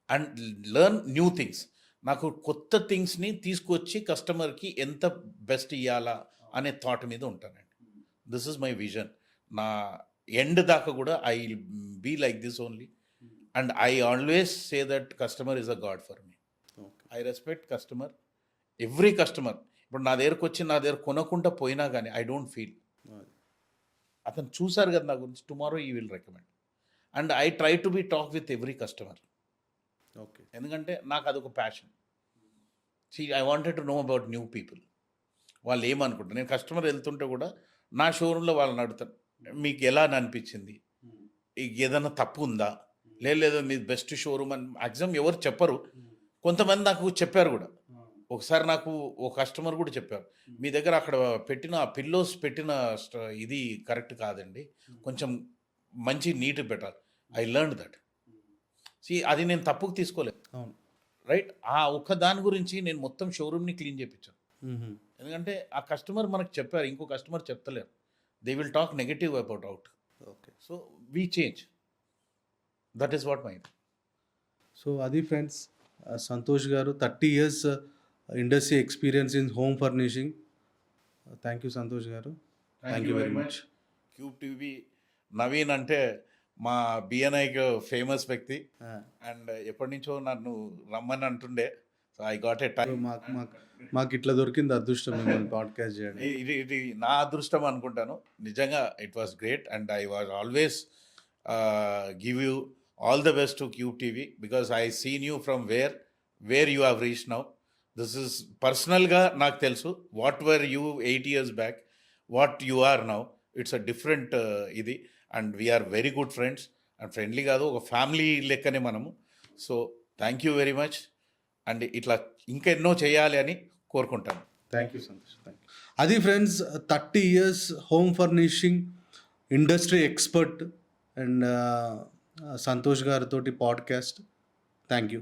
And learn new things. నాకు కొత్త థింగ్స్ని తీసుకొచ్చి కస్టమర్కి ఎంత best ఇవ్వాలా అనే thought మీద ఉంటానండి. This is my vision. నా ఎండ్ దాకా కూడా I be like this only. And I always say that customer is a god for me. I respect customer, every customer. ఇప్పుడు నా దగ్గరకు వచ్చి నా దగ్గర కొనకుండా పోయినా కానీ ఐ డోంట్ ఫీల్, అతను చూసారు కదా నా గురించి, టుమారో ఈ will recommend. And I try to be talk with every customer. Okay. ఎందుకంటే నాకు అదొక passion. I wanted to know about new people. వాళ్ళు ఏమనుకుంటారు. నేను కస్టమర్ వెళ్తుంటే కూడా నా షోరూంలో వాళ్ళని అడుగుతాను, మీకు ఎలా అనిపించింది, ఏదైనా తప్పు ఉందా, లేదు మీ బెస్ట్ షోరూమ్ అని. మ్యాక్సిమం ఎవరు చెప్పరు, కొంతమంది నాకు చెప్పారు కూడా. ఒకసారి నాకు ఒక కస్టమర్ కూడా చెప్పారు, మీ దగ్గర అక్కడ పెట్టిన పిల్లోస్ పెట్టిన ఇది కరెక్ట్ కాదండి, కొంచెం మంచి నీట్ పెట్టాలి. I learn that. అది నేను తప్పుకు తీసుకోలేదు, అవును, రైట్. ఆ ఒక్క దాని గురించి నేను మొత్తం షోరూమ్ని క్లీన్ చేయించాను. ఎందుకంటే ఆ కస్టమర్ మనకు చెప్పారు, ఇంకో కస్టమర్ చెప్తలేరు. They will talk negative about out. Okay. So we change. That is what my. So అది friends, Santosh garu 30 years industry experience in home furnishing. Thank you Santosh garu. Thank you very much. Cube TV Naveen అంటే మా బిఎన్ఐకి famous వ్యక్తి. And ఎప్పటి నుంచో నన్ను రమ్మని అంటుండే. So I got a time. మాకు ఇట్లా దొరికింది అదృష్టం మిమ్మల్ని పాడ్కాస్ట్ చేయండి. ఇది నా అదృష్టం అనుకుంటాను. నిజంగా it was great. And I was always give you all the best to Cube TV because I seen you from where you have reach now. This is పర్సనల్గా నాకు తెలుసు what were you 8 years back, what you are now. It's a different ఇది. And we're very good friends. And friendly కాదు, ఒక family లెక్కనే మనము. So thank you very much. And ఇట్లా ఇంకా ఎన్నో చేయాలి అని కోరుకుంటాను. Thank you Santosh. Thank you. అది friends, 30 years home furnishing industry expert and Santosh గారితోటి పాడ్కాస్ట్. Thank you.